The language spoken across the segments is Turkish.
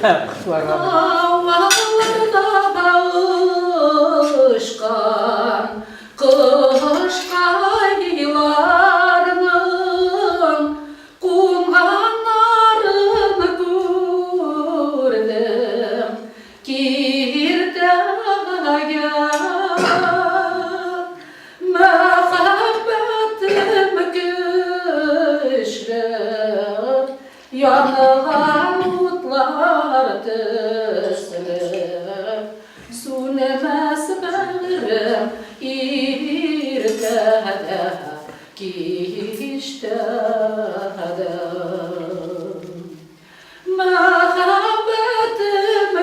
Dağlarda bağışkan kış kayılarının kumganlarını gördüm kirtege muhabbetim güçlü yanılan utlar tüslü sünemez bağrım irtede kiştede muhabbetim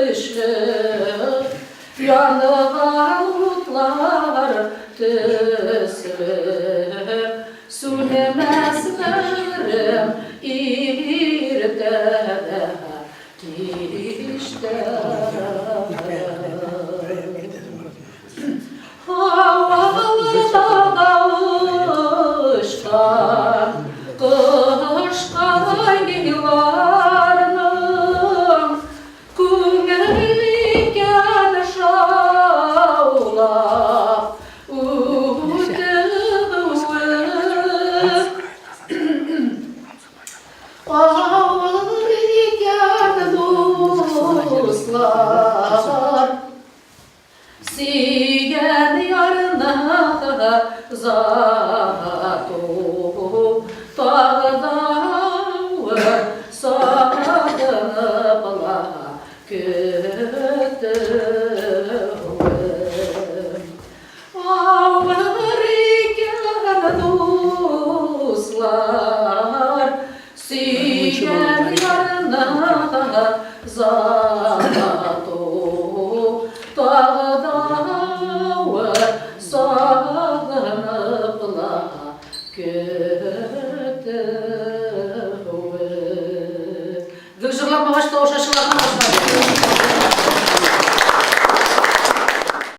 güçlü yanılan utlar tüslü sünemez bağrım irtede kiştede havalarda bağışkan kış kayılarının күңелгән шаулап үтүе авыр икән дуслар сөйгән ярына зату тағы да сағынып күтуем ауыр екен дуслар сүйген ярына зату тағы да сағынып күтуем. Гүл жырлап мағашта оша шылаған